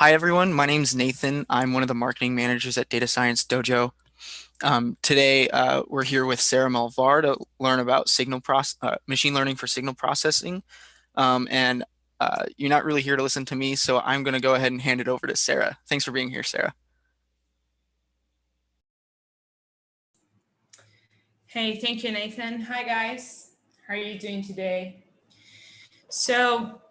Hi, everyone. My name's Nathan. I'm one of the marketing managers at Data Science Dojo. Today, we're here with Sara Malvar to learn about machine learning for signal processing. And You're not really here to listen to me, so I'm going to go ahead and hand it over to Sara. Thanks for being here, Sara. Hey, thank you, Nathan. Hi, guys. How are you doing today? So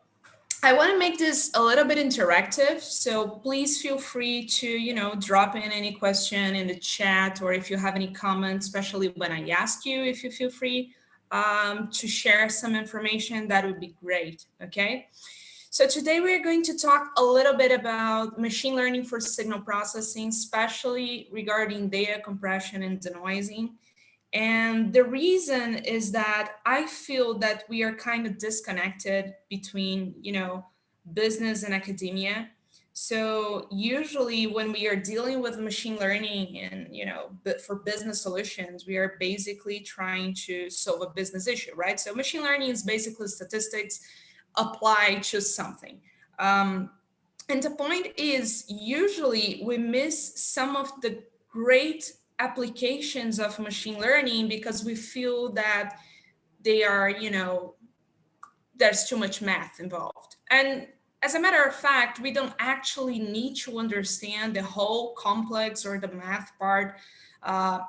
I want to make this a little bit interactive. So please feel free to, drop in any question in the chat, or if you have any comments, especially when I ask you, if you feel free to share some information, that would be great. Okay. So today we're going to talk a little bit about machine learning for signal processing, especially regarding data compression and denoising. And the reason is that I feel that we are kind of disconnected between, business and academia. So usually when we are dealing with machine learning and, but for business solutions, we are basically trying to solve a business issue, right? So machine learning is basically statistics applied to something. And the point is, usually we miss some of the great applications of machine learning because we feel that they are, there's too much math involved. And as a matter of fact, we don't actually need to understand the whole complex or the math part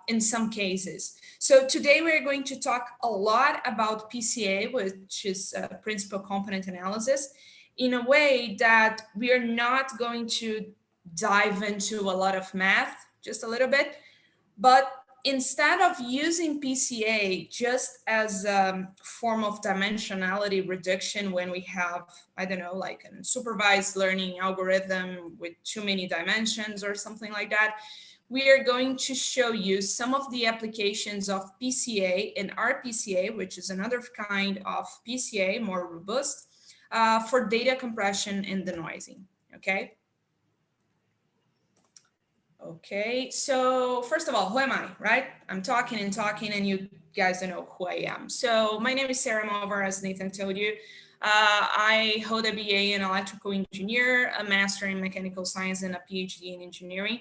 in some cases. So today we're going to talk a lot about PCA, which is principal component analysis, in a way that we are not going to dive into a lot of math, just a little bit, but instead of using PCA just as a form of dimensionality reduction when we have, I don't know, like a supervised learning algorithm with too many dimensions or something like that, we are going to show you some of the applications of PCA and RPCA, which is another kind of PCA, more robust, for data compression and denoising, okay? Okay, so first of all, who am I, right? I'm talking and you guys don't know who I am. So my name is Sara Malvar, as Nathan told you. I hold a BA in electrical engineer, a master in mechanical science, and a Ph.D. in engineering.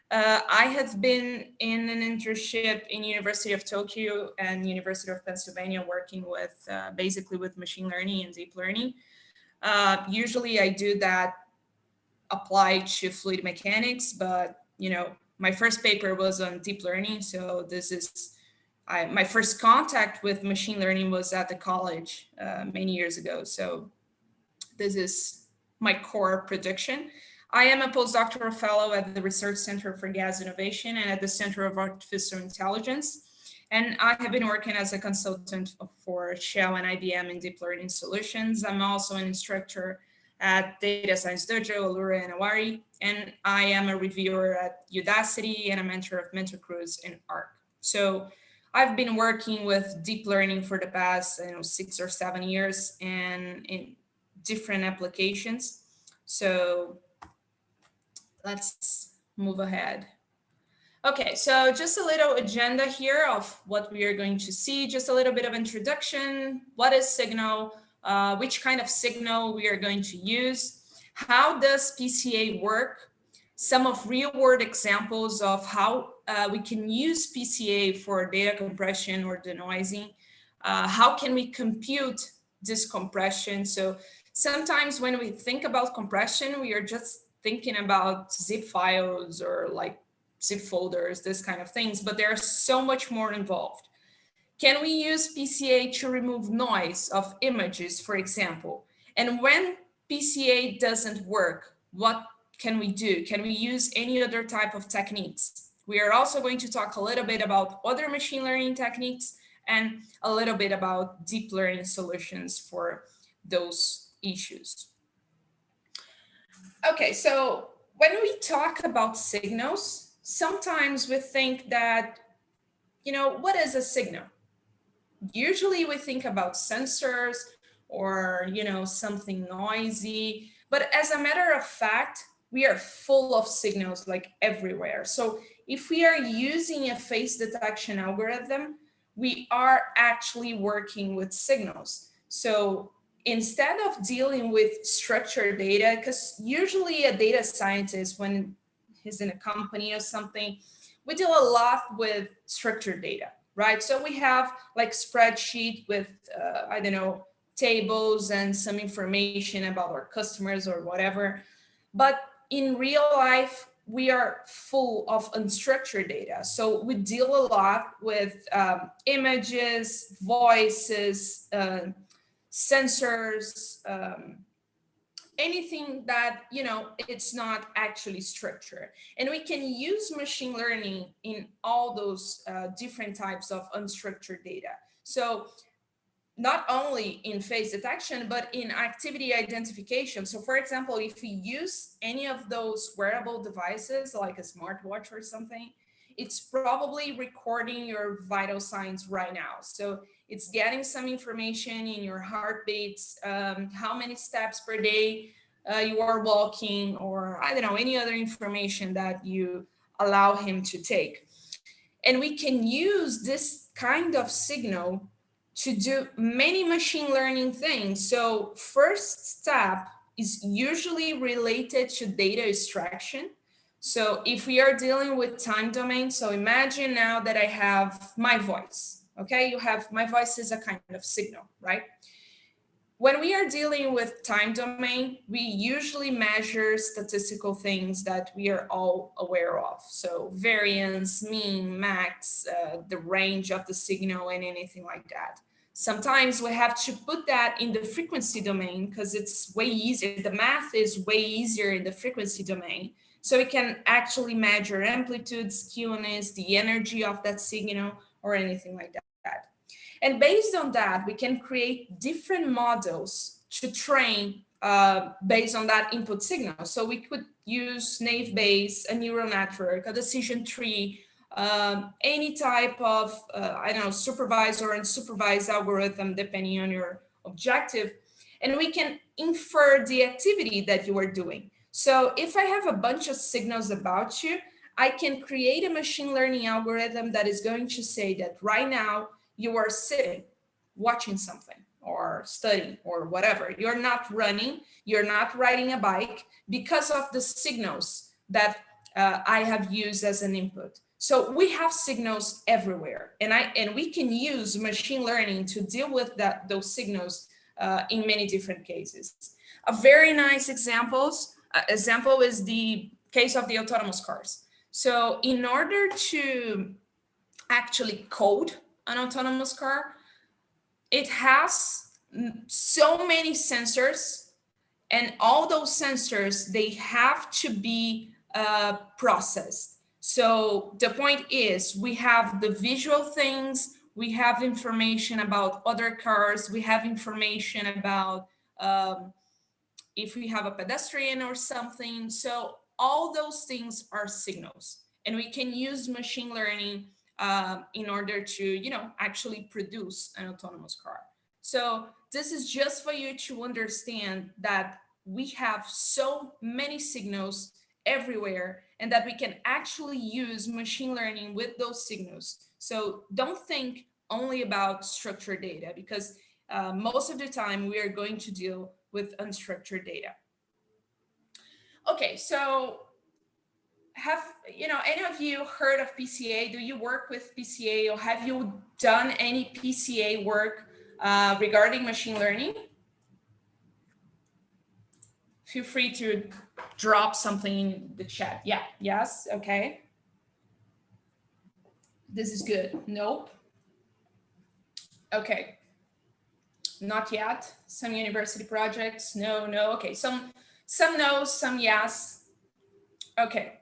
I have been in an internship in University of Tokyo and University of Pennsylvania working with basically with machine learning and deep learning. Usually I do that applied to fluid mechanics, but my first paper was on deep learning. So this is my first contact with machine learning was at the college many years ago. So this is my core prediction. I am a postdoctoral fellow at the Research Center for Gas Innovation and at the Center of Artificial Intelligence. And I have been working as a consultant for Shell and IBM in deep learning solutions. I'm also an instructor at Data Science Dojo, Allura, and Awari. And I am a reviewer at Udacity and a mentor of Mentor Crews in ARC. So I've been working with deep learning for the past 6 or 7 years and in different applications. So let's move ahead. Okay, so just a little agenda here of what we are going to see, just a little bit of introduction. What is signal? Which kind of signal we are going to use? How does PCA work? Some of real world examples of how we can use PCA for data compression or denoising. How can we compute this compression? So sometimes when we think about compression, we are just thinking about zip files or like zip folders, this kind of things, but there's so much more involved. Can we use PCA to remove noise of images, for example? And when PCA doesn't work, what can we do? Can we use any other type of techniques? We are also going to talk a little bit about other machine learning techniques and a little bit about deep learning solutions for those issues. Okay, so when we talk about signals, sometimes we think that, what is a signal? Usually we think about sensors or, something noisy. But as a matter of fact, we are full of signals like everywhere. So if we are using a face detection algorithm, we are actually working with signals. So instead of dealing with structured data, because usually a data scientist, when he's in a company or something, we deal a lot with structured data, right? So we have like spreadsheet with, I don't know, tables and some information about our customers or whatever. But in real life, we are full of unstructured data. So we deal a lot with images, voices, sensors, anything that, you know, it's not actually structured. And we can use machine learning in all those different types of unstructured data. So not only in face detection, but in activity identification. So for example, if we use any of those wearable devices, like a smartwatch or something, it's probably recording your vital signs right now. So it's getting some information in your heartbeats, how many steps per day you are walking, or I don't know, any other information that you allow him to take. And we can use this kind of signal to do many machine learning things. So first step is usually related to data extraction. So if we are dealing with time domain, so imagine now that I have my voice, okay? You have, my voice is a kind of signal, right? When we are dealing with time domain, we usually measure statistical things that we are all aware of. So variance, mean, max, the range of the signal and anything like that. Sometimes we have to put that in the frequency domain because it's way easier. The math is way easier in the frequency domain. So we can actually measure amplitude, skewness, the energy of that signal or anything like that. And based on that, we can create different models to train based on that input signal. So we could use naive Bayes, a neural network, a decision tree, any type of, I don't know, supervised or unsupervised algorithm, depending on your objective. And we can infer the activity that you are doing. So if I have a bunch of signals about you, I can create a machine learning algorithm that is going to say that right now, you are sitting, watching something or studying or whatever. You're not running, you're not riding a bike because of the signals that I have used as an input. So we have signals everywhere, and we can use machine learning to deal with those signals in many different cases. A very nice example is the case of the autonomous cars. So in order to actually code an autonomous car, it has so many sensors, and all those sensors, they have to be processed. So the point is, we have the visual things, we have information about other cars, we have information about if we have a pedestrian or something. So all those things are signals, and we can use machine learning in order to, you know, actually produce an autonomous car. So this is just for you to understand that we have so many signals everywhere, and that we can actually use machine learning with those signals. So don't think only about structured data, because most of the time we are going to deal with unstructured data. Okay, so have, you know, any of you heard of PCA? Do you work with PCA, or have you done any PCA work regarding machine learning? Feel free to drop something in the chat. Yeah, yes, okay. This is good. Nope. Okay. Not yet. Some university projects, no. Okay, some no, some yes. Okay.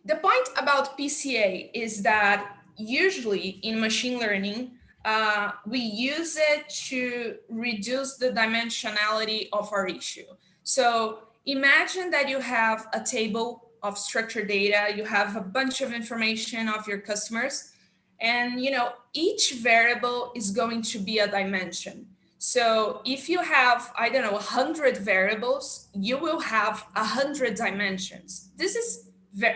The point about PCA is that usually in machine learning, we use it to reduce the dimensionality of our issue. So imagine that you have a table of structured data, you have a bunch of information of your customers, and you know, each variable is going to be a dimension. So if you have, I don't know, 100 variables, you will have 100 dimensions. This is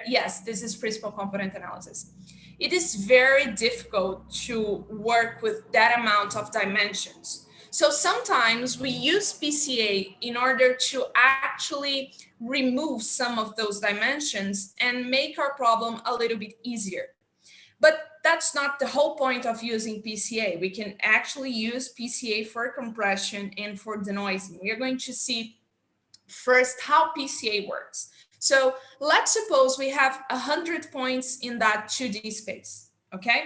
yes, this is principal component analysis. It is very difficult to work with that amount of dimensions. So sometimes we use PCA in order to actually remove some of those dimensions and make our problem a little bit easier. But that's not the whole point of using PCA. We can actually use PCA for compression and for denoising. We are going to see first how PCA works. So let's suppose we have 100 points in that 2D space, okay?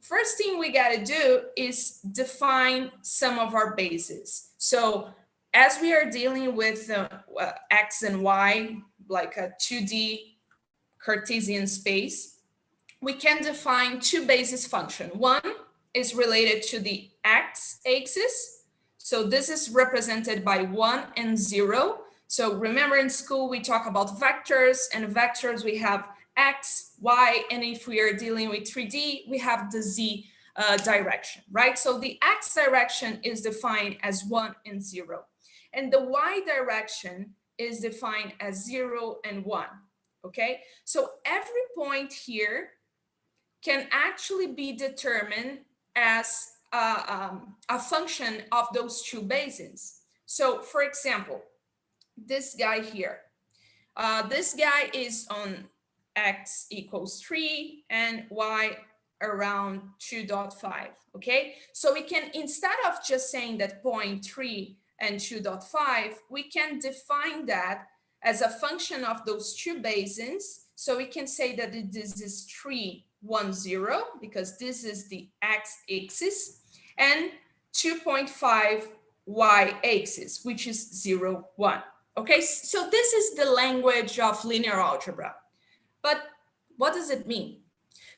First thing we got to do is define some of our bases. So as we are dealing with X and Y, like a 2D Cartesian space, we can define two basis functions. One is related to the x-axis. So this is represented by 1 and 0. So remember in school, we talk about vectors, and vectors we have X, Y, and if we are dealing with 3D, we have the Z direction, right? So the X direction is defined as 1 and 0. And the Y direction is defined as 0 and 1, okay? So every point here can actually be determined as a function of those two bases. So for example, this guy here, this guy is on X equals 3 and Y around 2.5, okay? So we can, instead of just saying that 0.3 and 2.5, we can define that as a function of those two bases. So we can say that this is 3, 1, 0, because this is the x-axis, and 2.5 y-axis, which is 0, 1. Okay, so this is the language of linear algebra. But what does it mean?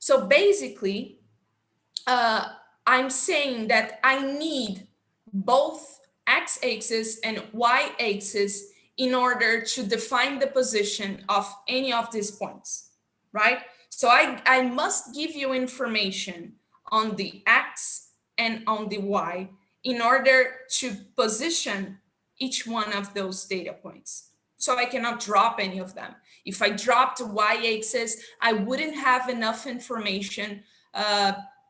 So basically, I'm saying that I need both x-axis and y-axis in order to define the position of any of these points, right? So I must give you information on the x and on the y in order to position each one of those data points. So I cannot drop any of them. If I dropped y-axis, I wouldn't have enough information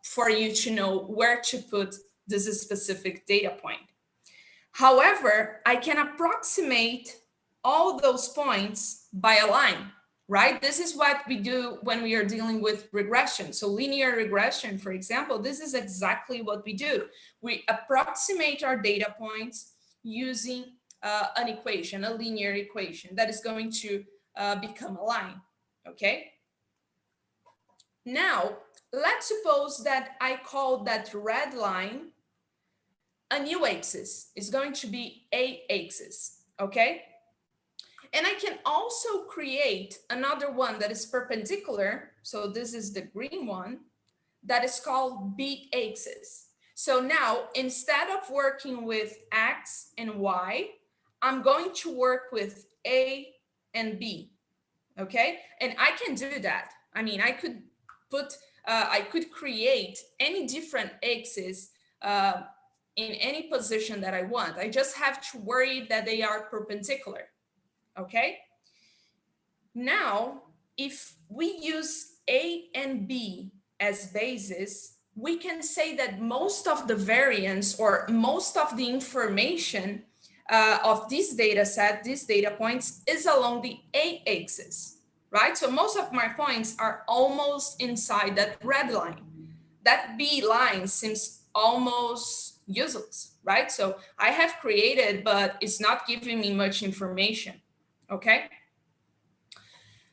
for you to know where to put this specific data point. However, I can approximate all those points by a line, right? This is what we do when we are dealing with regression. So linear regression, for example, this is exactly what we do. We approximate our data points using an equation, a linear equation that is going to become a line, okay? Now, let's suppose that I call that red line a new axis. Is going to be a axis, okay? And I can also create another one that is perpendicular. So this is the green one that is called b axis. So now instead of working with x and y, I'm going to work with a and b, okay? And I can do that. I mean, I could create any different axis in any position that I want. I just have to worry that they are perpendicular, okay? Now, if we use A and B as basis, we can say that most of the variance or most of the information of this data set, these data points, is along the a-axis, right? So most of my points are almost inside that red line. That B line seems almost useless, right? So I have created, but it's not giving me much information, okay?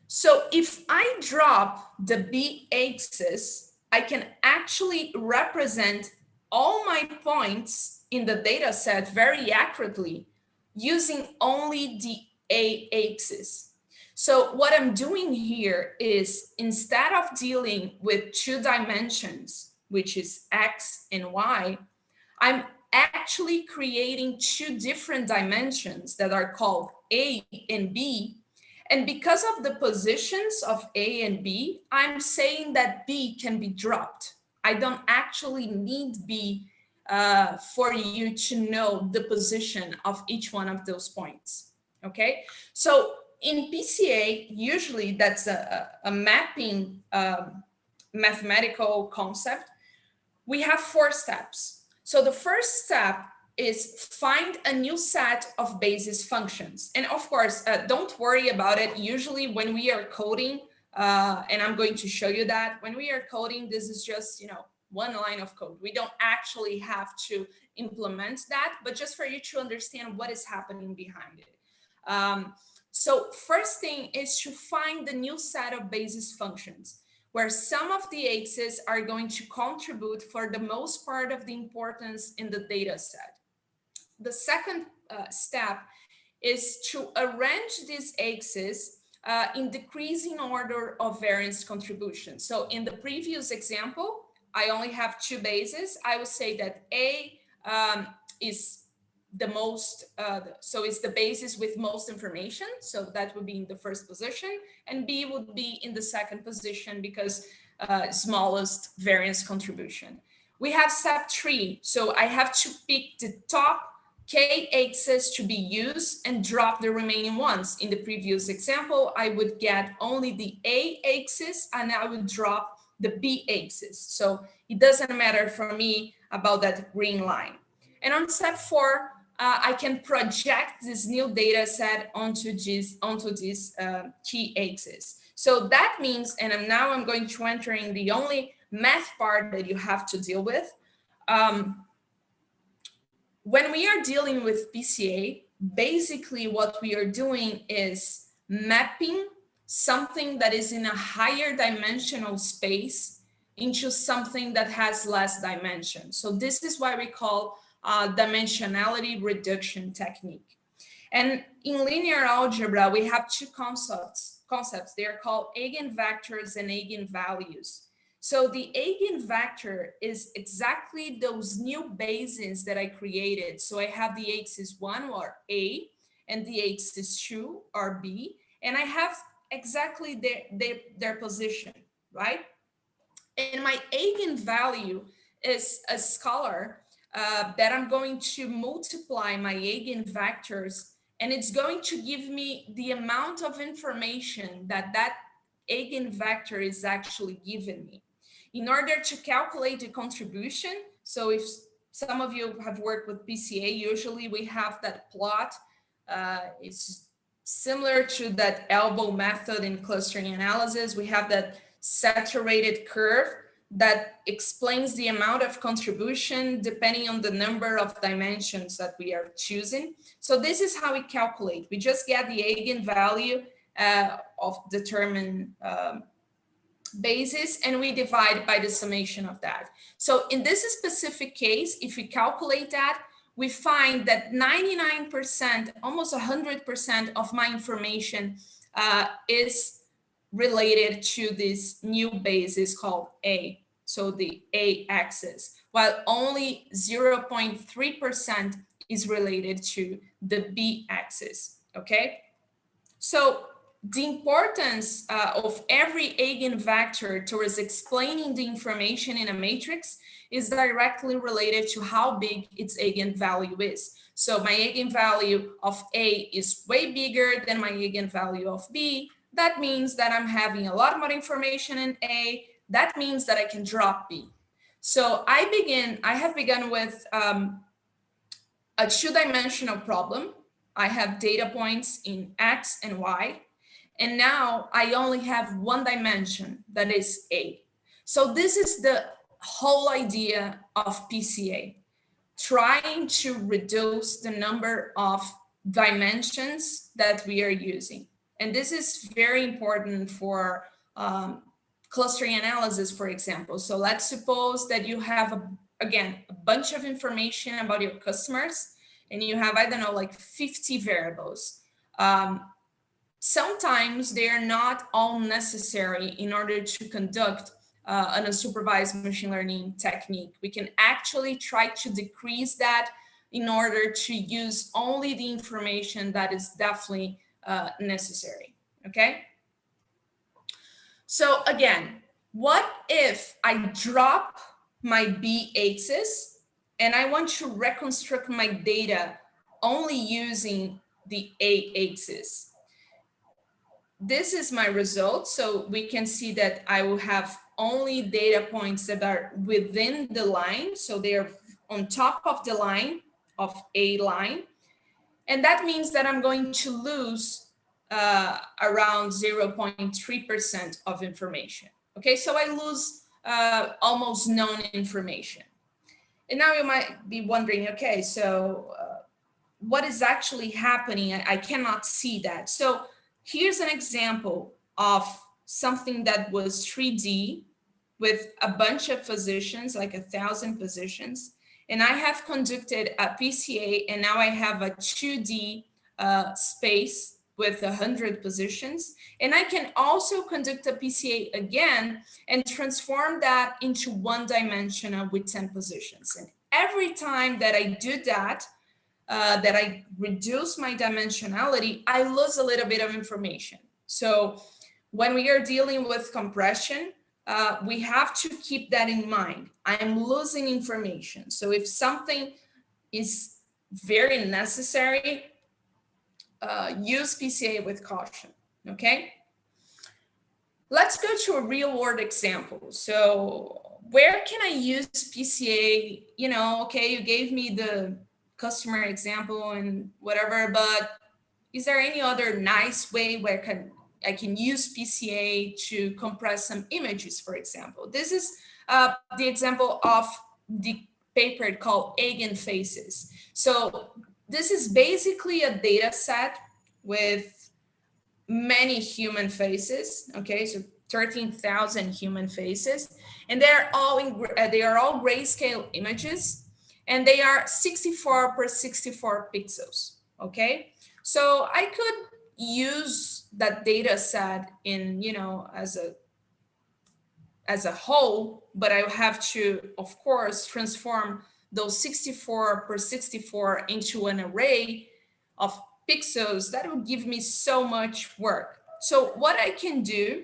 So if I drop the B axis, I can actually represent all my points in the data set very accurately using only the A axis. So what I'm doing here is, instead of dealing with two dimensions, which is X and Y, I'm actually creating two different dimensions that are called A and B. And because of the positions of A and B, I'm saying that B can be dropped. I don't actually need B for you to know the position of each one of those points, okay? So in PCA, usually that's a mapping mathematical concept. We have 4 steps. So the first step is find a new set of basis functions. And of course, don't worry about it. Usually when we are coding, and I'm going to show you that, when we are coding, this is just, you know, one line of code. We don't actually have to implement that, but just for you to understand what is happening behind it. So first thing is to find the new set of basis functions, where some of the axes are going to contribute for the most part of the importance in the data set. The second step is to arrange these axes in decreasing order of variance contribution. So in the previous example, I only have two bases. I would say that A is the most, so it's the basis with most information. So that would be in the first position, and B would be in the second position because smallest variance contribution. We have step 3. So I have to pick the top K axis to be used and drop the remaining ones. In the previous example, I would get only the A axis and I would drop the B axis. So it doesn't matter for me about that green line. And on step 4, I can project this new data set onto this key axis. So that means, and now I'm going to enter in the only math part that you have to deal with. When we are dealing with PCA, basically what we are doing is mapping something that is in a higher dimensional space into something that has less dimension. So this is why we call dimensionality reduction technique. And in linear algebra, we have two concepts. They are called eigenvectors and eigenvalues. So the eigenvector is exactly those new bases that I created. So I have the axis 1 or A and the axis 2 or B, and I have exactly their position, right? And my eigenvalue is a scalar that I'm going to multiply my eigenvectors, and it's going to give me the amount of information that that eigenvector is actually giving me. In order to calculate the contribution, so if some of you have worked with PCA, usually we have that plot. It's similar to that elbow method in clustering analysis. We have that saturated curve that explains the amount of contribution depending on the number of dimensions that we are choosing. So this is how we calculate. We just get the eigenvalue of determined basis, and we divide by the summation of that. So in this specific case, if we calculate that, we find that 99%, almost 100% of my information is related to this new basis called A, so the A axis, while only 0.3% is related to the B axis, okay? So the importance of every eigenvector towards explaining the information in a matrix is directly related to how big its eigenvalue is. So my eigenvalue of A is way bigger than my eigenvalue of B. That means that I'm having a lot more information in A. That means that I can drop B. So I have begun with a two-dimensional problem. I have data points in X and Y. And now I only have one dimension, that is A. So this is the whole idea of PCA, trying to reduce the number of dimensions that we are using. And this is very important for clustering analysis, for example. So let's suppose that you have, again, a bunch of information about your customers, and you have, I don't know, like 50 variables. Sometimes they are not all necessary in order to conduct an unsupervised machine learning technique. We can actually try to decrease that in order to use only the information that is definitely necessary, okay? So again, what if I drop my B axis and I want to reconstruct my data only using the A axis? This is my result. So we can see that I will have only data points that are within the line. So they are on top of the line. a line. And that means that I'm going to lose around 0.3% of information. Okay, so I lose almost known information. And now you might be wondering, okay, so what is actually happening? I cannot see that. So here's an example of something that was 3D with a bunch of physicians, like 1,000 physicians. And I have conducted a PCA, and now I have a 2D space with 100 positions. And I can also conduct a PCA again and transform that into one dimensional with 10 positions. And every time that I do that, that I reduce my dimensionality, I lose a little bit of information. So when we are dealing with compression, we have to keep that in mind. I am losing information. So if something is very necessary, use PCA with caution, okay? Let's go to a real world example. So where can I use PCA? You know, okay, you gave me the customer example and whatever, but is there any other nice way where I can use PCA to compress some images, for example? This is the example of the paper called eigenfaces. So this is basically a data set with many human faces. Okay, so 13,000 human faces, and they are all grayscale images, and they are 64 per 64 pixels. Okay, so I could use that data set in, you know, as a whole, but I have to, of course, transform those 64 per 64 into an array of pixels. That would give me so much work. So what I can do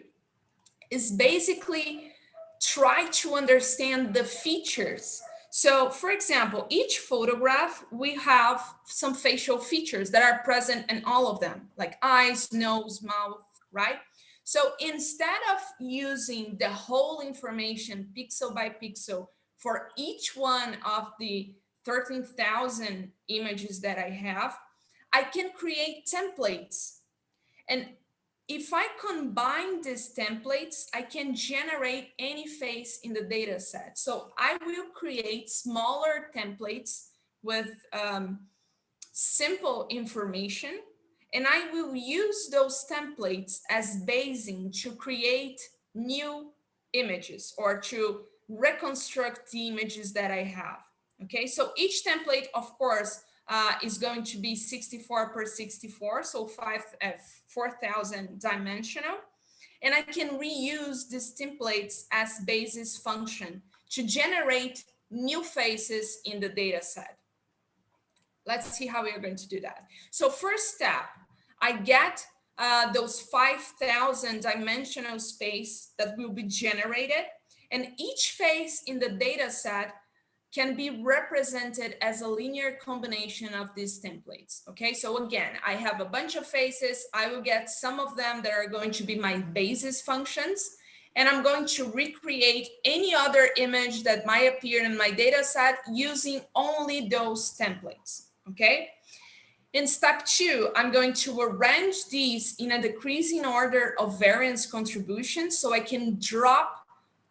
is basically try to understand the features. So for example, each photograph, we have some facial features that are present in all of them, like eyes, nose, mouth, right? So instead of using the whole information pixel by pixel for each one of the 13,000 images that I have, I can create templates. And if I combine these templates, I can generate any face in the data set. So I will create smaller templates with simple information, and I will use those templates as basing to create new images or to reconstruct the images that I have. Okay, so each template, of course, is going to be 64 per 64, so 4,000 dimensional. And I can reuse these templates as basis function to generate new faces in the data set. Let's see how we are going to do that. So first step, I get those 5,000 dimensional space that will be generated, and each face in the data set can be represented as a linear combination of these templates. Okay, so again, I have a bunch of faces. I will get some of them that are going to be my basis functions, and I'm going to recreate any other image that might appear in my data set using only those templates. Okay. In step 2, I'm going to arrange these in a decreasing order of variance contribution so I can drop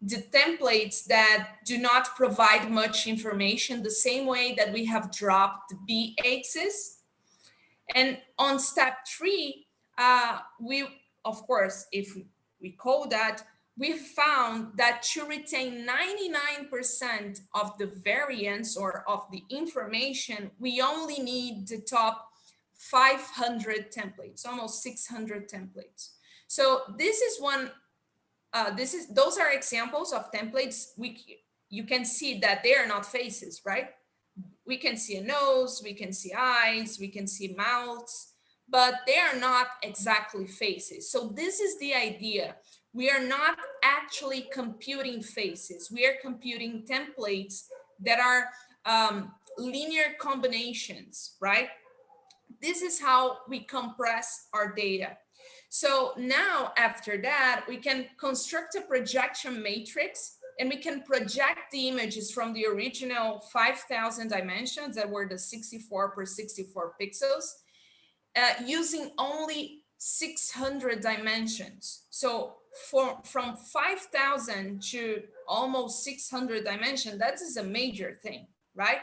the templates that do not provide much information the same way that we have dropped the b-axis. And on step 3, we, of course, if we code that, we found that to retain 99% of the variance or of the information, we only need the top 500 templates, almost 600 templates. So this is one, those are examples of templates. You can see that they are not faces, right? We can see a nose, we can see eyes, we can see mouths, but they are not exactly faces. So this is the idea. We are not actually computing faces. We are computing templates that are linear combinations, right? This is how we compress our data. So now after that, we can construct a projection matrix and we can project the images from the original 5,000 dimensions that were the 64 per 64 pixels using only 600 dimensions. So from 5,000 to almost 600 dimensions, that is a major thing, right?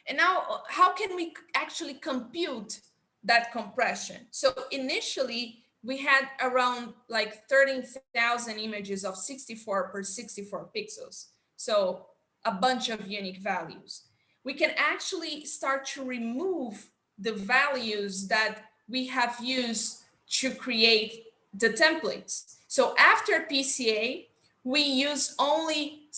And now, how can we actually compute that compression? So initially, we had around like 13,000 images of 64 per 64 pixels. So a bunch of unique values. We can actually start to remove the values that we have used to create the templates. So after PCA, we use only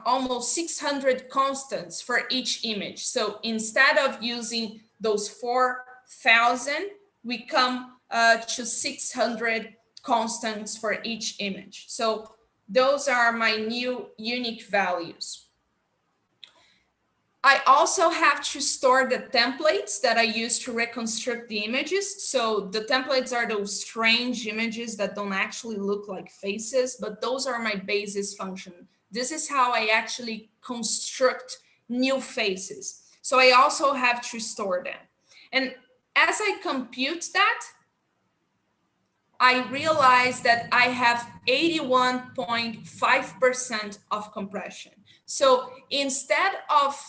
almost 600 constants for each image. So instead of using those 4,000, we come to 600 constants for each image. So those are my new unique values. I also have to store the templates that I use to reconstruct the images. So the templates are those strange images that don't actually look like faces, but those are my basis function. This is how I actually construct new faces. So I also have to store them. And as I compute that, I realize that I have 81.5% of compression. So instead of,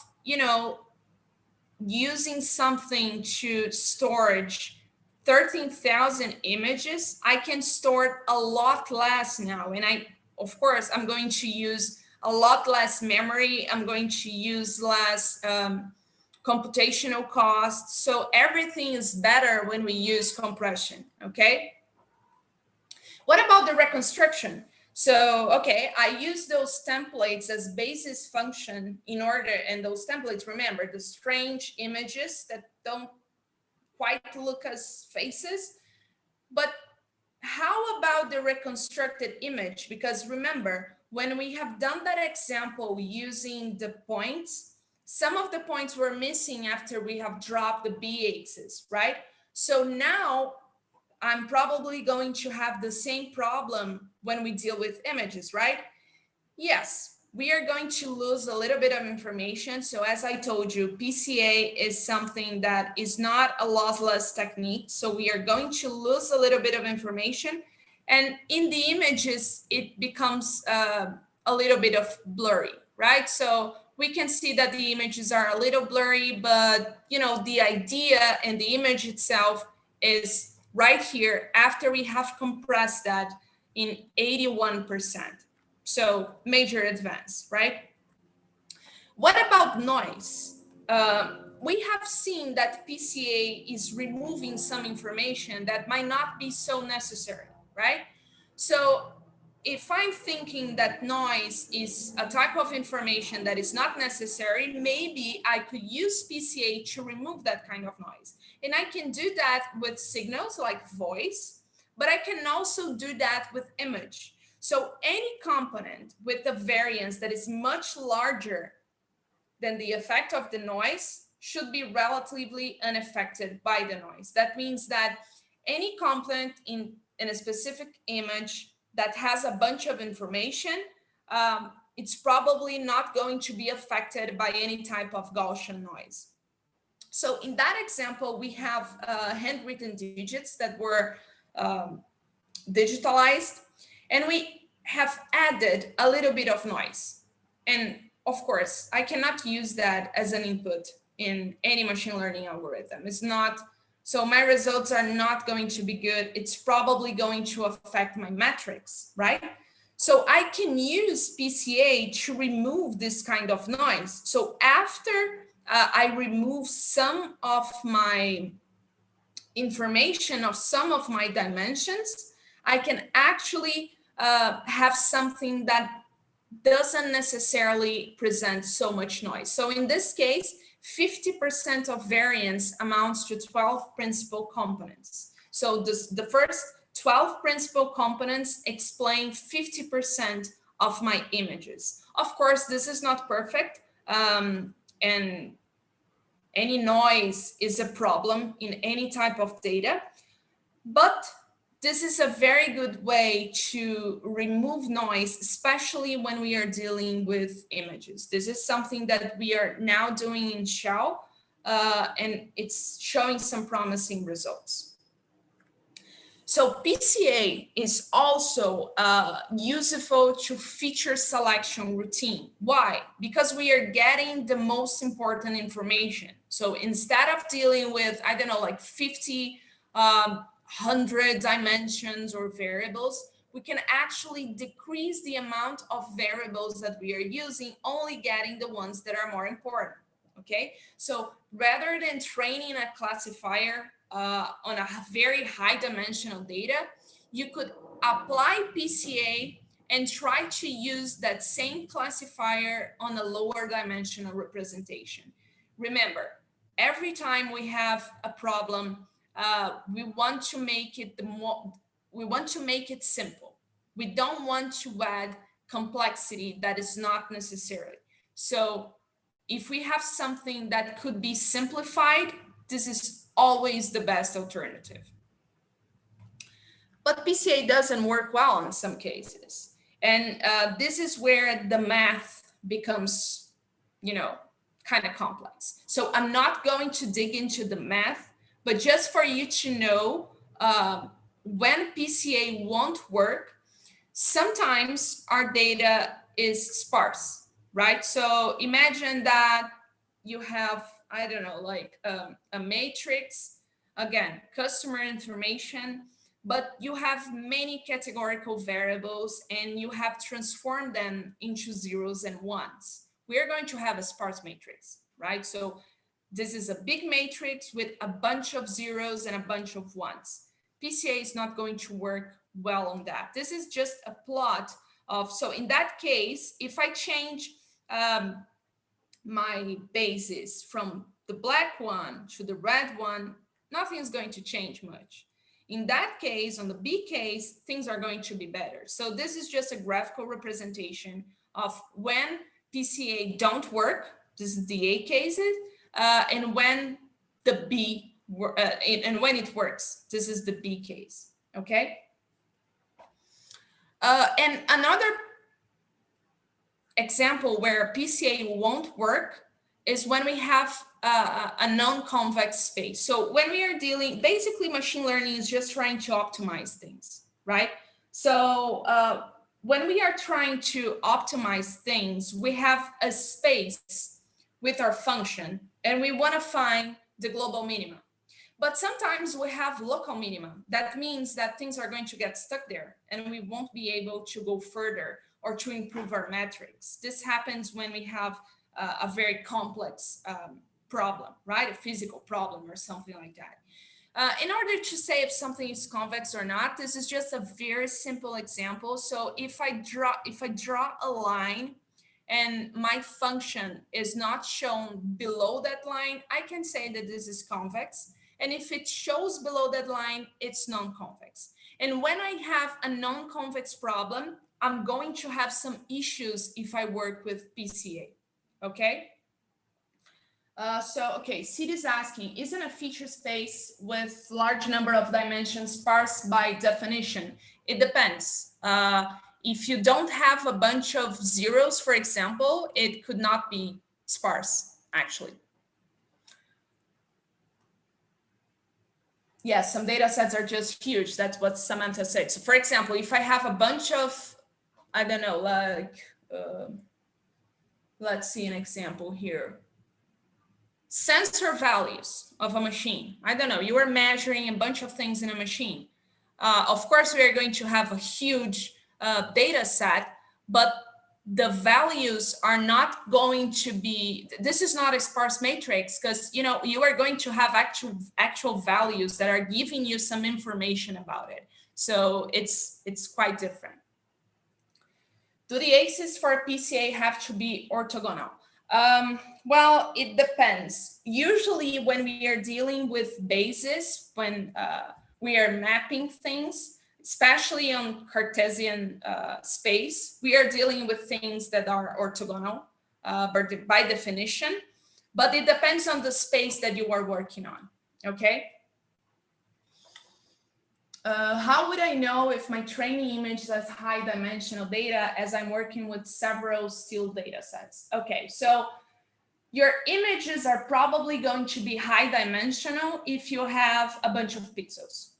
using something to storage 13,000 images, I can store a lot less now. And of course, I'm going to use a lot less memory. I'm going to use less computational costs. So everything is better when we use compression, okay? What about the reconstruction? So, okay, I use those templates as basis function in order, and those templates, remember, the strange images that don't quite look as faces. But how about the reconstructed image? Because remember, when we have done that example using the points, some of the points were missing after we have dropped the b-axis, right? So now I'm probably going to have the same problem when we deal with images, right? Yes, we are going to lose a little bit of information. So as I told you, PCA is something that is not a lossless technique. So we are going to lose a little bit of information. And in the images, it becomes a little bit of blurry, right? So we can see that the images are a little blurry, but the idea and the image itself is right here after we have compressed that in 81%. So major advance, right? What about noise? We have seen that PCA is removing some information that might not be so necessary, right? So if I'm thinking that noise is a type of information that is not necessary, maybe I could use PCA to remove that kind of noise. And I can do that with signals like voice, but I can also do that with image. So any component with a variance that is much larger than the effect of the noise should be relatively unaffected by the noise. That means that any component in a specific image that has a bunch of information, it's probably not going to be affected by any type of Gaussian noise. So in that example, we have handwritten digits that were digitalized, and we have added a little bit of noise. And of course, I cannot use that as an input in any machine learning algorithm. It's not, so my results are not going to be good. It's probably going to affect my metrics, right? So I can use PCA to remove this kind of noise. So after I remove some of my information of some of my dimensions, I can actually have something that doesn't necessarily present so much noise. So in this case, 50% of variance amounts to 12 principal components. So the first 12 principal components explain 50% of my images. Of course, this is not perfect, and any noise is a problem in any type of data, but this is a very good way to remove noise, especially when we are dealing with images. This is something that we are now doing in Shell, and it's showing some promising results. So PCA is also useful to feature selection routine. Why? Because we are getting the most important information. So instead of dealing with, I don't know, like 50, 100 dimensions or variables, we can actually decrease the amount of variables that we are using, only getting the ones that are more important. Okay, so rather than training a classifier on a very high dimensional data, you could apply PCA and try to use that same classifier on a lower dimensional representation. Remember, every time we have a problem, we want to make it simple. We don't want to add complexity that is not necessary. So if we have something that could be simplified, this is always the best alternative. But PCA doesn't work well in some cases. And this is where the math becomes, kind of complex. So I'm not going to dig into the math, but just for you to know, when PCA won't work, sometimes our data is sparse, right? So imagine that you have, I don't know, like a matrix, again, customer information, but you have many categorical variables and you have transformed them into zeros and ones. We are going to have a sparse matrix, right? So this is a big matrix with a bunch of zeros and a bunch of ones. PCA is not going to work well on that. This is just a plot of, so in that case, if I change my basis from the black one to the red one, nothing is going to change much. In that case, on the B case, things are going to be better. So this is just a graphical representation of when PCA don't work, this is the A cases, and when the B, and when it works, this is the B case, okay? And another example where PCA won't work is when we have a non-convex space. So when we are dealing, basically machine learning is just trying to optimize things, right? So when we are trying to optimize things, we have a space with our function and we want to find the global minimum. But sometimes we have local minimum. That means that things are going to get stuck there and we won't be able to go further or to improve our metrics. This happens when we have a very complex problem, right? A physical problem or something like that. In order to say if something is convex or not, this is just a very simple example. So if I draw a line and my function is not shown below that line, I can say that this is convex. And if it shows below that line, it's non-convex. And when I have a non-convex problem, I'm going to have some issues if I work with PCA, okay? Okay, Sid is asking, isn't a feature space with large number of dimensions sparse by definition? It depends. If you don't have a bunch of zeros, for example, it could not be sparse, actually. Yes, some data sets are just huge. That's what Samantha said. So for example, if I have a bunch of, I don't know, like, let's see an example here. Sensor values of a machine. I don't know, you are measuring a bunch of things in a machine. Of course, we are going to have a huge data set, but the values are not going to be, this is not a sparse matrix because, you know, you are going to have actual values that are giving you some information about it. So it's quite different. Do the ACEs for PCA have to be orthogonal? Well, it depends. Usually when we are dealing with bases, when we are mapping things, especially on Cartesian space, we are dealing with things that are orthogonal by definition, but it depends on the space that you are working on, okay? How would I know if my training image has high dimensional data as I'm working with several still data sets? Okay, so your images are probably going to be high dimensional if you have a bunch of pixels.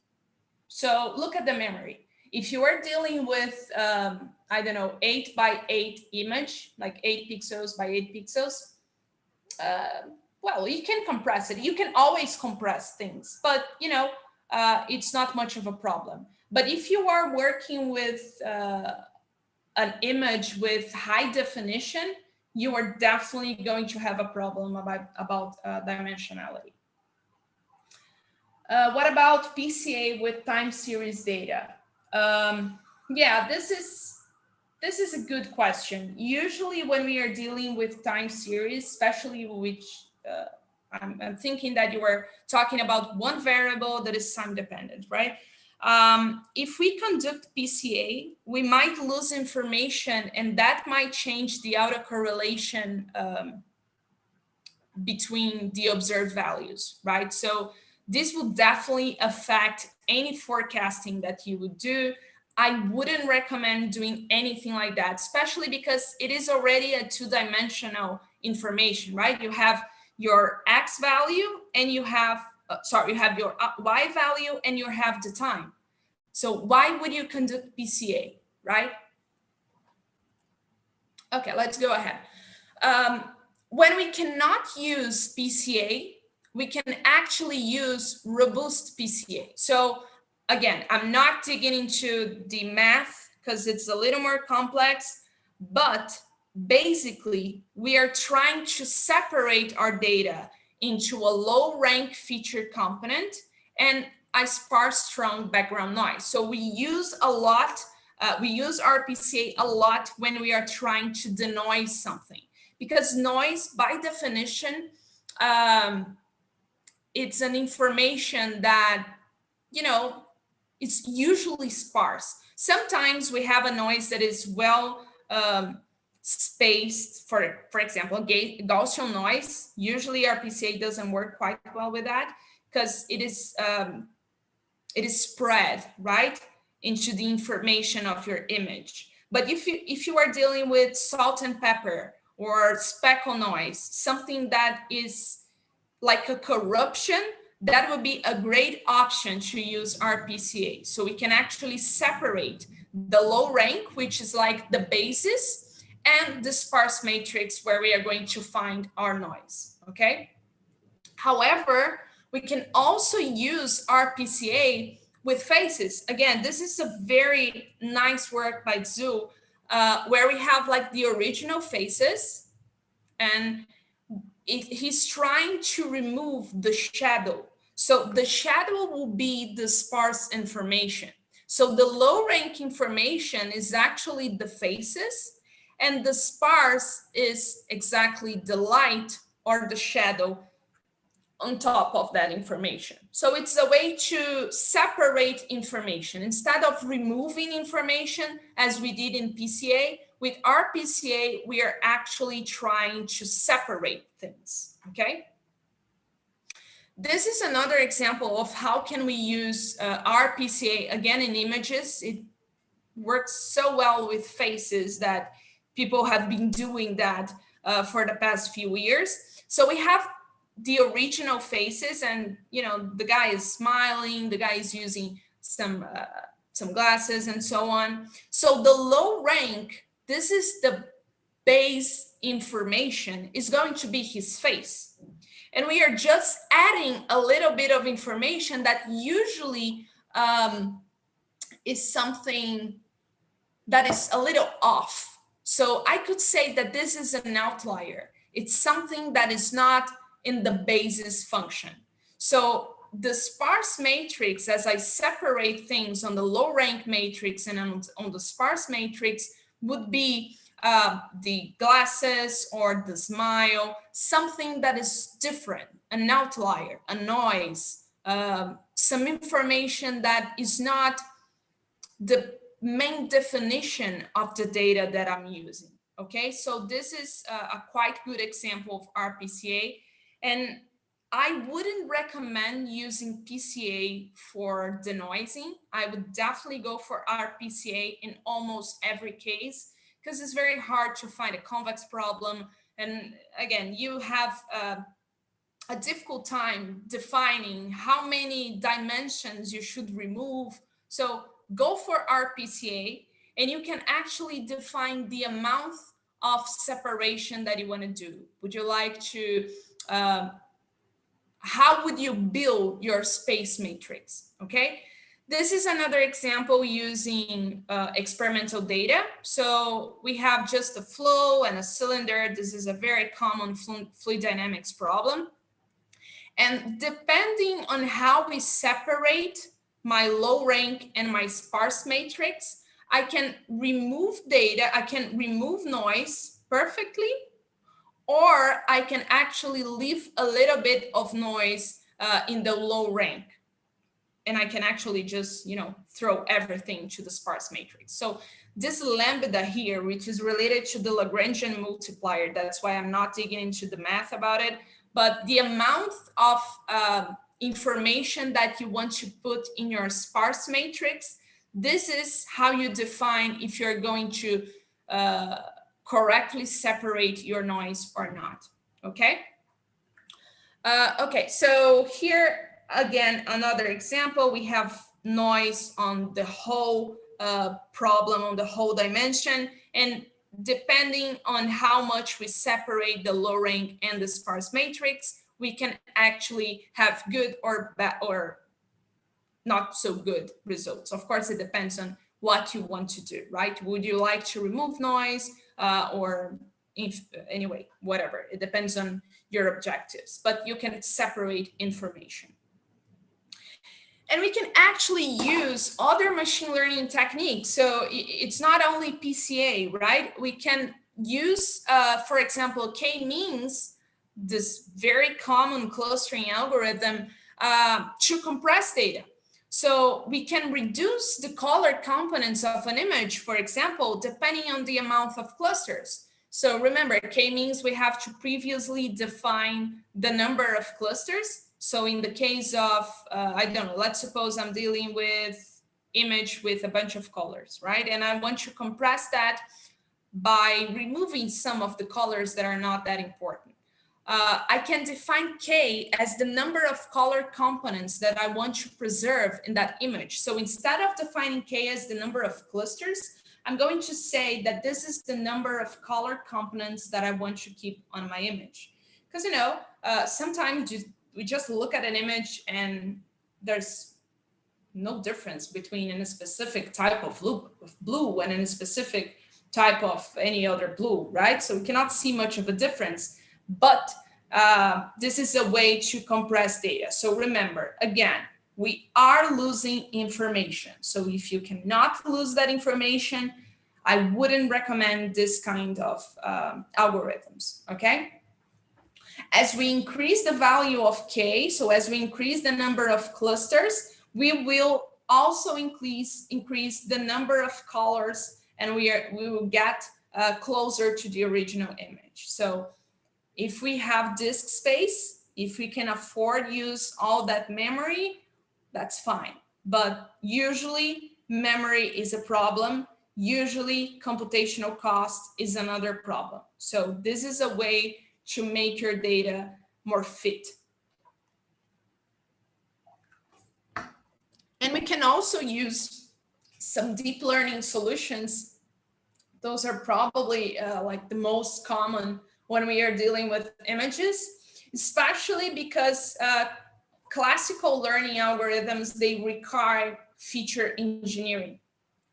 So look at the memory. If you are dealing with, I don't know, 8 by 8 image, like 8 pixels by 8 pixels, well, you can compress it. You can always compress things, but it's not much of a problem. But if you are working with an image with high definition, you are definitely going to have a problem about dimensionality. What about PCA with time series data? Yeah, this is a good question. Usually when we are dealing with time series, especially which I'm thinking that you were talking about one variable that is time dependent, right? If we conduct PCA, we might lose information and that might change the autocorrelation between the observed values, right? So this will definitely affect any forecasting that you would do. I wouldn't recommend doing anything like that, especially because it is already a two-dimensional information, right? You have your X value and you have, you have your Y value and you have the time. So why would you conduct PCA, right? Okay, let's go ahead. When we cannot use PCA, we can actually use robust PCA. So again, I'm not digging into the math because it's a little more complex, but basically we are trying to separate our data into a low rank feature component and a sparse strong background noise. So we use we use RPCA a lot when we are trying to denoise something, because noise by definition, it's an information that, it's usually sparse. Sometimes we have a noise that is well spaced, for example, Gaussian noise. Usually RPCA doesn't work quite well with that because it is spread, right, into the information of your image. But if you are dealing with salt and pepper or speckle noise, something that is like a corruption, that would be a great option to use RPCA. So we can actually separate the low rank, which is like the basis, and the sparse matrix where we are going to find our noise, okay? However, we can also use RPCA with faces. Again, this is a very nice work by Zhu, where we have like the original faces, and he's trying to remove the shadow. So the shadow will be the sparse information. So the low rank information is actually the faces, and the sparse is exactly the light or the shadow on top of that information. So it's a way to separate information. Instead of removing information as we did in PCA, with RPCA, we are actually trying to separate things, okay? This is another example of how can we use RPCA, again, in images. It works so well with faces that people have been doing that for the past few years. So we have the original faces, and the guy is smiling, the guy is using some glasses and so on. So the low rank, this is the base information, is going to be his face, and we are just adding a little bit of information that usually is something that is a little off. So I could say that this is an outlier. It's something that is not in the basis function. So the sparse matrix, as I separate things on the low rank matrix and on the sparse matrix, would be the glasses or the smile, something that is different, an outlier, a noise, some information that is not the main definition of the data that I'm using. Okay, so this is a quite good example of RPCA. And I wouldn't recommend using PCA for denoising. I would definitely go for RPCA in almost every case because it's very hard to find a convex problem. And again, you have a difficult time defining how many dimensions you should remove. So go for RPCA and you can actually define the amount of separation that you want to do. Would you like to how would you build your space matrix? Okay, this is another example using experimental data. So we have just a flow and a cylinder. This is a very common fluid dynamics problem. And depending on how we separate my low rank and my sparse matrix, I can remove data, I can remove noise perfectly, or I can actually leave a little bit of noise in the low rank. And I can actually just, throw everything to the sparse matrix. So this lambda here, which is related to the Lagrangian multiplier, that's why I'm not digging into the math about it, but the amount of information that you want to put in your sparse matrix, this is how you define if you're going to correctly separate your noise or not. Okay. Okay, so here again, another example, we have noise on the whole problem, on the whole dimension, and depending on how much we separate the low rank and the sparse matrix, we can actually have good or bad or not so good results. Of course, it depends on what you want to do, right? Would you like to remove noise or anyway, whatever. It depends on your objectives, but you can separate information. And we can actually use other machine learning techniques. So it's not only PCA, right? We can use, for example, k-means, this very common clustering algorithm to compress data. So we can reduce the color components of an image, for example, depending on the amount of clusters. So remember, k-means we have to previously define the number of clusters. So in the case of, I don't know, let's suppose I'm dealing with image with a bunch of colors, right? And I want to compress that by removing some of the colors that are not that important. I can define K as the number of color components that I want to preserve in that image. So instead of defining K as the number of clusters, I'm going to say that this is the number of color components that I want to keep on my image. Because, sometimes we just look at an image and there's no difference between a specific type of blue and a specific type of any other blue, right? So we cannot see much of a difference. But this is a way to compress data. So remember, again, we are losing information. So if you cannot lose that information, I wouldn't recommend this kind of algorithms, okay? As we increase the value of K, so as we increase the number of clusters, we will also increase the number of colors, and we will get closer to the original image. So if we have disk space, if we can afford use all that memory, that's fine. But usually memory is a problem. Usually computational cost is another problem. So this is a way to make your data more fit. And we can also use some deep learning solutions. Those are probably like the most common when we are dealing with images, especially because classical learning algorithms, they require feature engineering.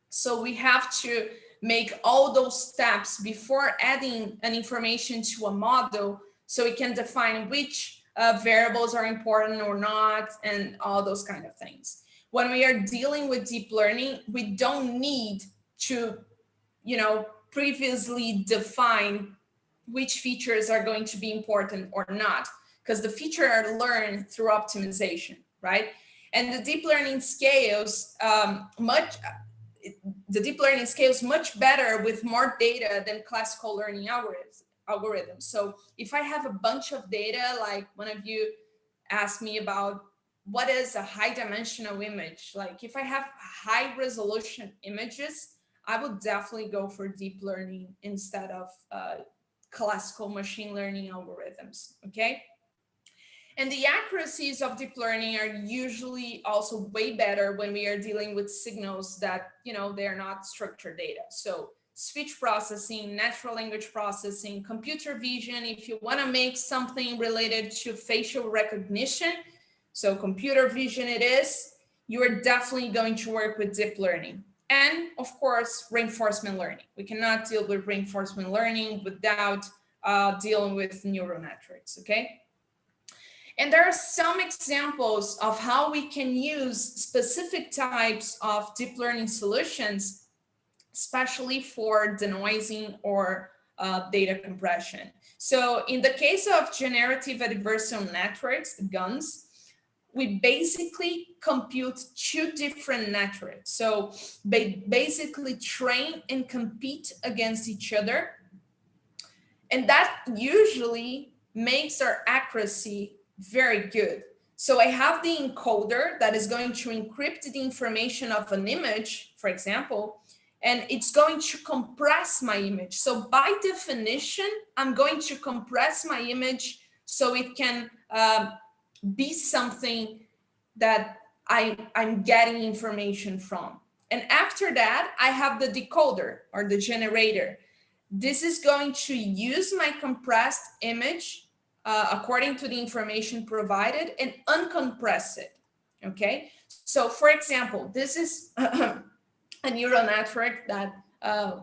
So we have to make all those steps before adding an information to a model so we can define which variables are important or not and all those kind of things. When we are dealing with deep learning, we don't need to, previously define which features are going to be important or not, because the features are learned through optimization, right? And the deep learning scales much better with more data than classical learning algorithms. So if I have a bunch of data, like one of you ask me about what is a high dimensional image. Like if I have high resolution images, I would definitely go for deep learning instead of classical machine learning algorithms, okay? And the accuracies of deep learning are usually also way better when we are dealing with signals that, they're not structured data. So speech processing, natural language processing, computer vision, if you want to make something related to facial recognition, so computer vision it is, you are definitely going to work with deep learning. And of course, reinforcement learning. We cannot deal with reinforcement learning without dealing with neural networks, okay? And there are some examples of how we can use specific types of deep learning solutions, especially for denoising or data compression. So in the case of generative adversarial networks, the GANs, we basically compute two different networks. So they basically train and compete against each other. And that usually makes our accuracy very good. So I have the encoder that is going to encrypt the information of an image, for example, and it's going to compress my image. So by definition, I'm going to compress my image so it can be something that I'm getting information from. And after that, I have the decoder or the generator. This is going to use my compressed image according to the information provided and uncompress it, okay? So for example, this is a neural network that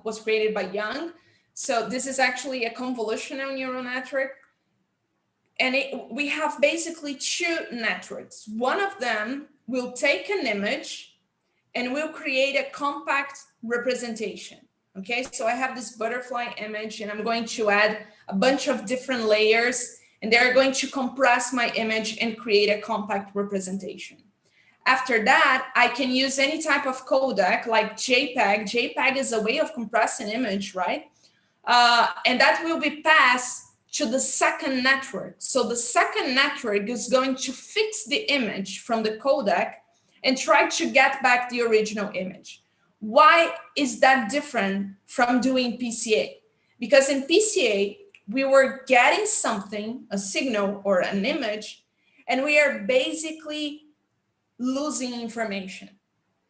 was created by Young. So this is actually a convolutional neural network. And we have basically two networks. One of them will take an image and will create a compact representation. Okay, so I have this butterfly image and I'm going to add a bunch of different layers and they're going to compress my image and create a compact representation. After that, I can use any type of codec like JPEG. JPEG is a way of compressing image, right? And that will be passed to the second network. So the second network is going to fix the image from the codec and try to get back the original image. Why is that different from doing PCA? Because in PCA, we were getting something, a signal or an image, and we are basically losing information.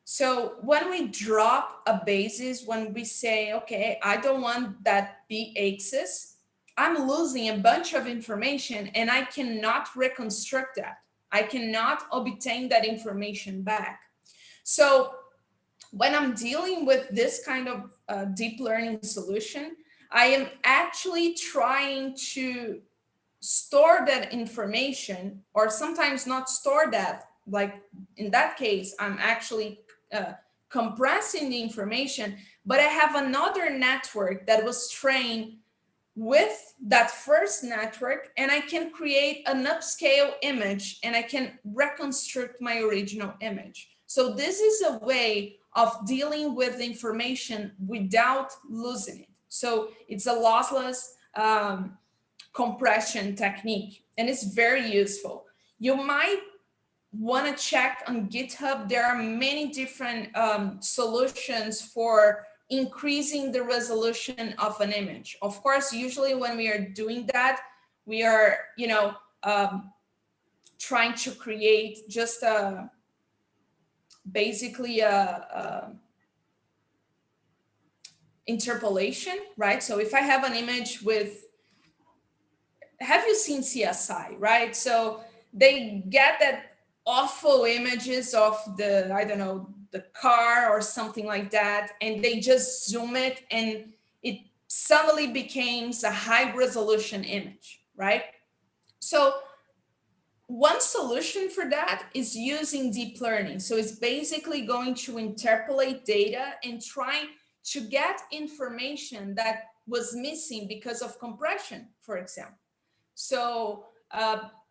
So when we drop a basis, when we say, okay, I don't want that b-axis, I'm losing a bunch of information and I cannot reconstruct that. I cannot obtain that information back. So when I'm dealing with this kind of deep learning solution, I am actually trying to store that information, or sometimes not store that. Like in that case, I'm actually compressing the information, but I have another network that was trained with that first network, and I can create an upscale image and I can reconstruct my original image. So this is a way of dealing with information without losing it. So it's a lossless compression technique, and it's very useful. You might want to check on GitHub. There are many different solutions for increasing the resolution of an image. Of course, usually when we are doing that, we are, trying to create just basically a interpolation, right? So if I have an image with, have you seen CSI, right? So they get that awful images of the, I don't know, the car or something like that, and they just zoom it and it suddenly becomes a high resolution image, right? So one solution for that is using deep learning. So it's basically going to interpolate data and try to get information that was missing because of compression, for example. So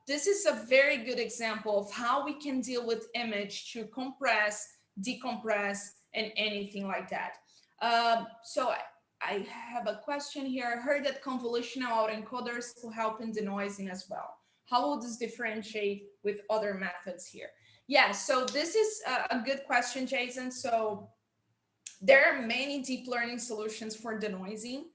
this is a very good example of how we can deal with image to compress, decompress, and anything like that. So I have a question here. I heard that convolutional autoencoders will help in denoising as well. how will this differentiate with other methods here? Yeah, so this is a good question, Jason. So there are many deep learning solutions for denoising.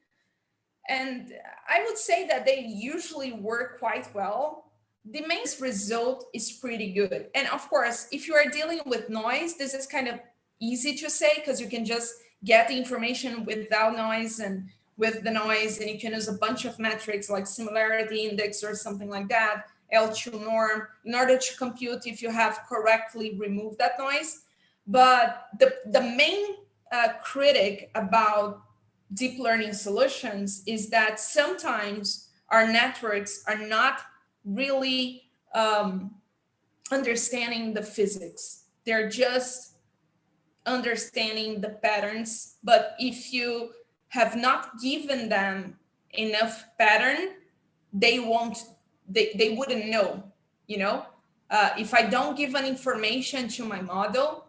And I would say that they usually work quite well. The main result is pretty good. And of course, if you are dealing with noise, this is kind of easy to say because you can just get the information without noise and with the noise, and you can use a bunch of metrics like similarity index or something like that, L2 norm, in order to compute if you have correctly removed that noise. But the main critic about deep learning solutions is that sometimes our networks are not really understanding the physics. They're just understanding the patterns. But if you have not given them enough pattern, they wouldn't know, you know? If I don't give an information to my model,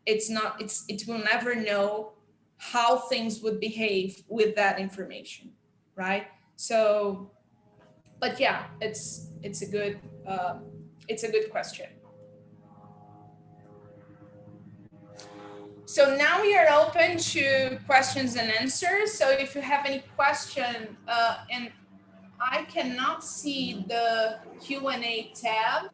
it will never know how things would behave with that information, right? So, but yeah, it's a good question. So now we are open to questions and answers. So if you have any question, and I cannot see the Q&A tab,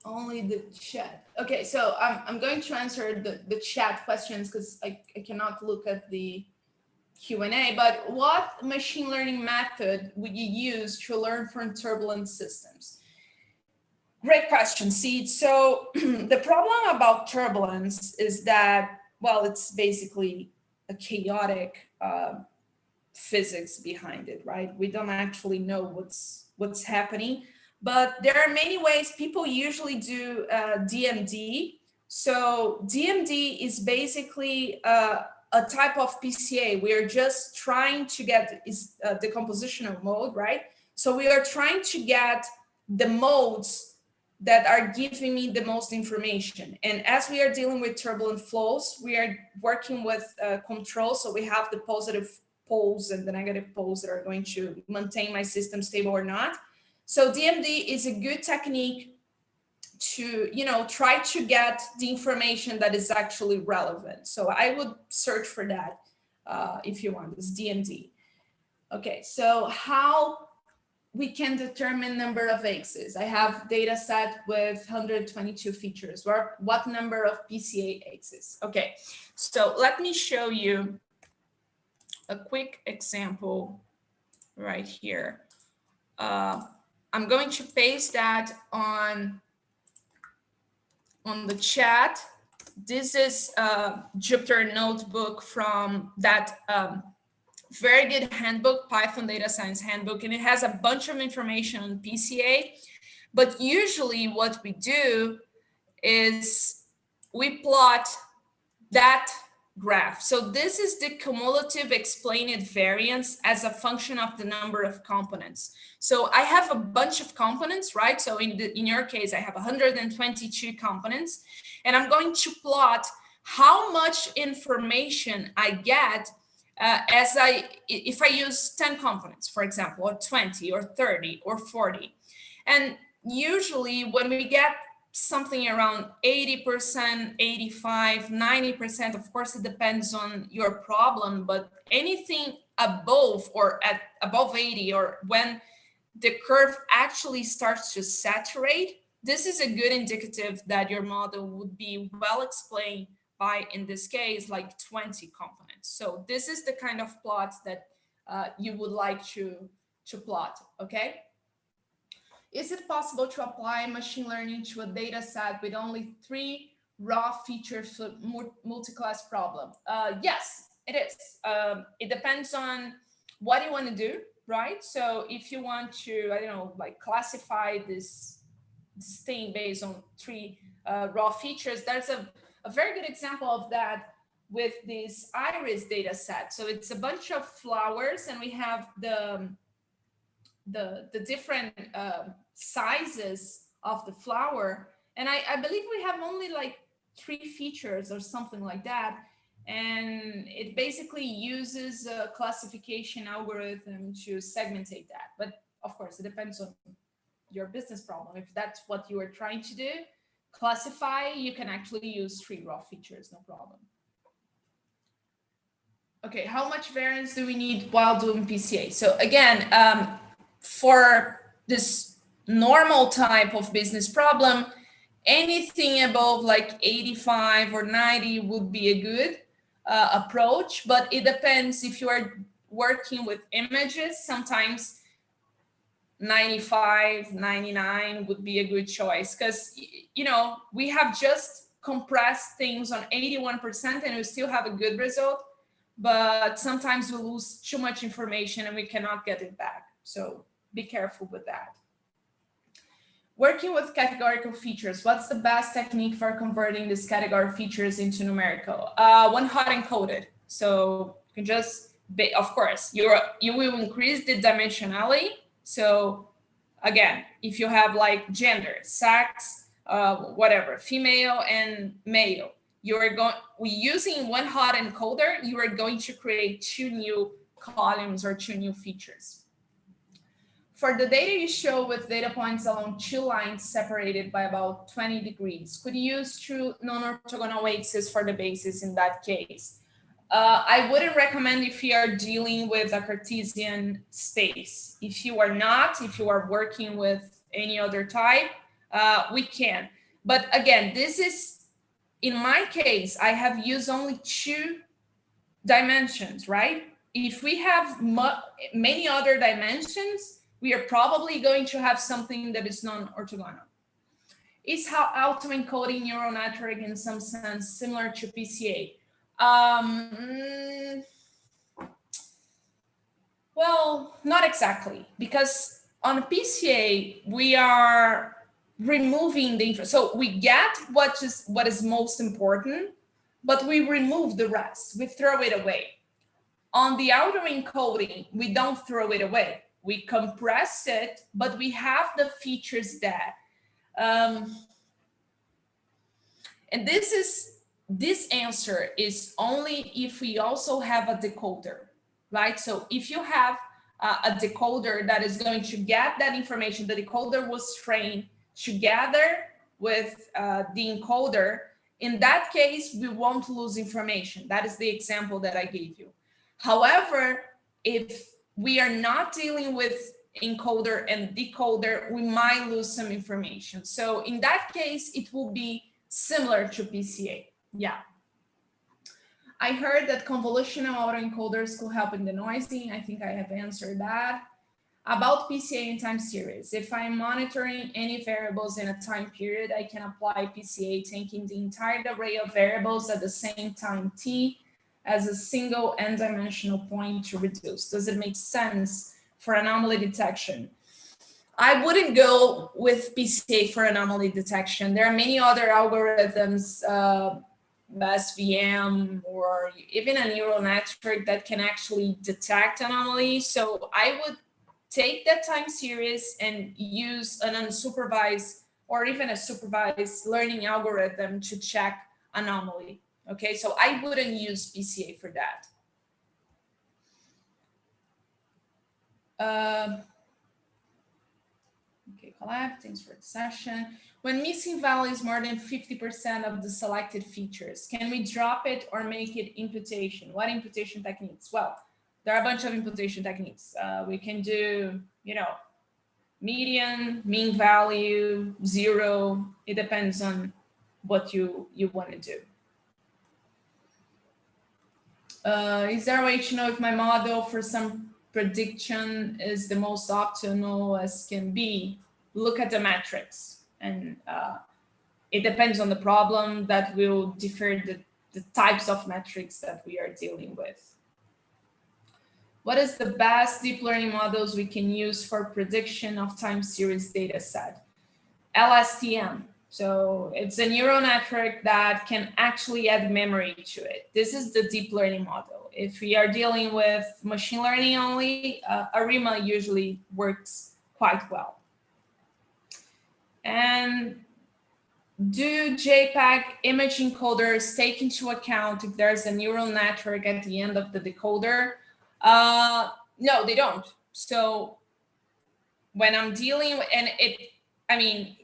only the chat. Okay, so I'm going to answer the chat questions because I cannot look at the Q&A, but what machine learning method would you use to learn from turbulent systems? Great question, Seed. So the problem about turbulence is that, well, it's basically a chaotic physics behind it, right? We don't actually know what's happening, but there are many ways people usually do DMD. So DMD is basically a type of PCA. We are just trying to get the compositional mode, right? So we are trying to get the modes that are giving me the most information. And as we are dealing with turbulent flows, we are working with control. So we have the positive poles and the negative poles that are going to maintain my system stable or not. So DMD is a good technique to, you know, try to get the information that is actually relevant. So I would search for that if you want, this DMD. Okay, so how we can determine number of axes. I have data set with 122 features. What number of PCA axes? Okay, so let me show you a quick example right here. I'm going to paste that on the chat. This is a Jupyter notebook from that very good handbook, Python Data Science Handbook, and it has a bunch of information on PCA. But usually what we do is we plot that graph. So this is the cumulative explained variance as a function of the number of components. So I have a bunch of components, right? So in your case, I have 122 components, and I'm going to plot how much information I get if I use 10 components, for example, or 20 or 30 or 40. And usually when we get something around 80%, 85, 90%, of course, it depends on your problem, but anything above or at above 80, or when the curve actually starts to saturate, this is a good indicative that your model would be well explained by, in this case, like 20 components. So this is the kind of plot that you would like to plot, okay? Is it possible to apply machine learning to a data set with only 3 raw features for multi-class problem? Yes, it is. It depends on what you want to do, right? So if you want to, I don't know, like classify this thing based on 3 raw features, there's a very good example of that with this iris data set. So it's a bunch of flowers, and we have the different sizes of the flower. And I believe we have only like 3 features or something like that. And it basically uses a classification algorithm to segmentate that. But of course, it depends on your business problem. If that's what you are trying to do, classify, you can actually use 3 raw features, no problem. Okay, how much variance do we need while doing PCA? So again, for this normal type of business problem, anything above like 85 or 90 would be a good approach, but it depends if you are working with images. Sometimes 95, 99 would be a good choice, because you know, we have just compressed things on 81% and we still have a good result, but sometimes we lose too much information and we cannot get it back. So be careful with that. Working with categorical features, what's the best technique for converting these category features into numerical? One hot encoded. So you can just, of course, you will increase the dimensionality. So again, if you have like gender, sex, whatever, female and male, using one hot encoder, you are going to create 2 new columns or 2 new features. For the data you show with data points along 2 lines separated by about 20 degrees, could you use true non-orthogonal axes for the basis in that case? I wouldn't recommend if you are dealing with a Cartesian space. If you are not, if you are working with any other type, we can. But again, this is, in my case, I have used only 2 dimensions, right? If we have many other dimensions, we are probably going to have something that is non-orthogonal. Is how autoencoding neural network in some sense similar to PCA? Well, not exactly, because on PCA we are removing the so we get what is most important, but we remove the rest. We throw it away. On the autoencoding, we don't throw it away. We compress it, but we have the features that, and this answer is only if we also have a decoder, right? So if you have a decoder that is going to get that information, the decoder was trained together with the encoder. In that case, we won't lose information. That is the example that I gave you. However, if we are not dealing with encoder and decoder, we might lose some information. So in that case, it will be similar to PCA. Yeah. I heard that convolutional autoencoders could help in denoising. I think I have answered that. About PCA and time series, if I'm monitoring any variables in a time period, I can apply PCA taking the entire array of variables at the same time t as a single n-dimensional point to reduce. Does it make sense for anomaly detection? I wouldn't go with PCA for anomaly detection. There are many other algorithms, SVM, or even a neural network that can actually detect anomalies. So I would take that time series and use an unsupervised or even a supervised learning algorithm to check anomaly. Okay, so I wouldn't use PCA for that. Okay, collab, thanks for the session. When missing value is more than 50% of the selected features, can we drop it or make it imputation? What imputation techniques? Well, there are a bunch of imputation techniques. We can do, you know, median, mean value, 0. It depends on what you want to do. Is there a way to know if my model for some prediction is the most optimal as can be? Look at the metrics, and it depends on the problem that will differ the types of metrics that we are dealing with. What is the best deep learning models we can use for prediction of time series data set? LSTM. So it's a neural network that can actually add memory to it. This is the deep learning model. If we are dealing with machine learning only, ARIMA usually works quite well. And do JPEG image encoders take into account if there's a neural network at the end of the decoder? No, they don't. So when I'm dealing with,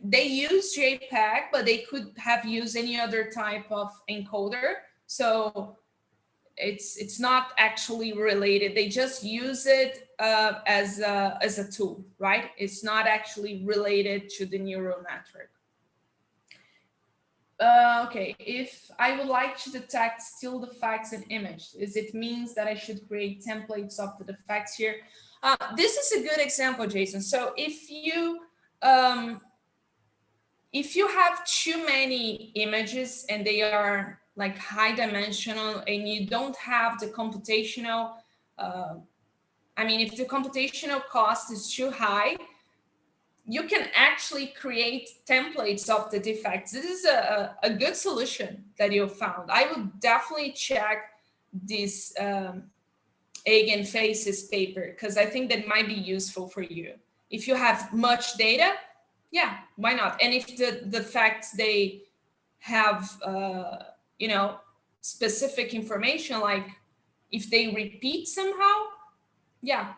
they use JPEG, but they could have used any other type of encoder. So it's not actually related. They just use it as a tool, right? It's not actually related to the neural network. Okay, if I would like to detect still defects in image, is it means that I should create templates of the defects here? This is a good example, Jason. So if you have too many images and they are like high dimensional and you don't have the computational, if the computational cost is too high, you can actually create templates of the defects. This is a good solution that you found. I would definitely check this Eigen Faces paper because I think that might be useful for you. If you have much data, yeah, why not? And if the facts they have, specific information, like if they repeat somehow, yeah,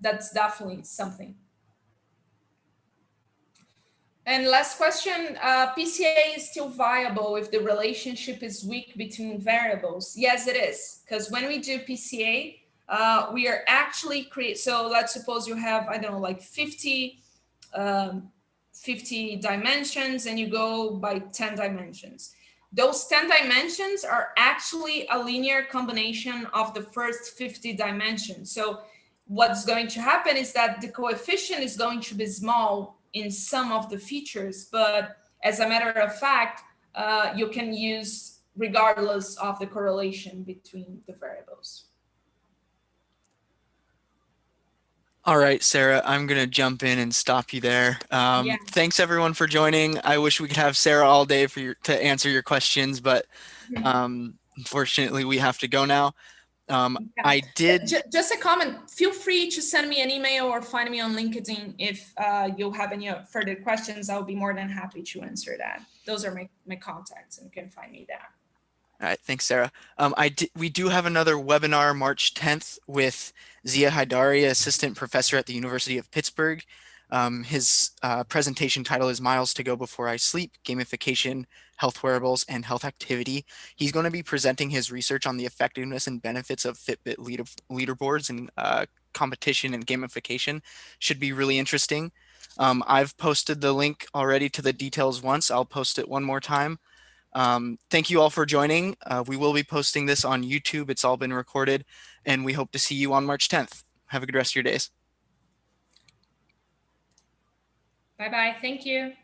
that's definitely something. And last question, PCA is still viable if the relationship is weak between variables? Yes, it is. Because when we do PCA, we are actually so let's suppose you have, I don't know, like 50 dimensions and you go by 10 dimensions. Those 10 dimensions are actually a linear combination of the first 50 dimensions. So what's going to happen is that the coefficient is going to be small in some of the features, but as a matter of fact, you can use regardless of the correlation between the variables. All right, Sarah, I'm going to jump in and stop you there. Yeah. Thanks everyone for joining. I wish we could have Sarah all day to answer your questions, but unfortunately we have to go now. I did. Just a comment. Feel free to send me an email or find me on LinkedIn if you have any further questions. I'll be more than happy to answer that. Those are my contacts, and you can find me there. All right, thanks, Sarah. We do have another webinar March 10th with Zia Haidari, assistant professor at the University of Pittsburgh. His presentation title is Miles to Go Before I Sleep, Gamification, Health Wearables, and Health Activity. He's going to be presenting his research on the effectiveness and benefits of Fitbit leaderboards and competition and gamification. Should be really interesting. I've posted the link already to the details once. I'll post it one more time. Thank you all for joining. We will be posting this on YouTube. It's all been recorded, and we hope to see you on March 10th. Have a good rest of your days. Bye-bye. Thank you.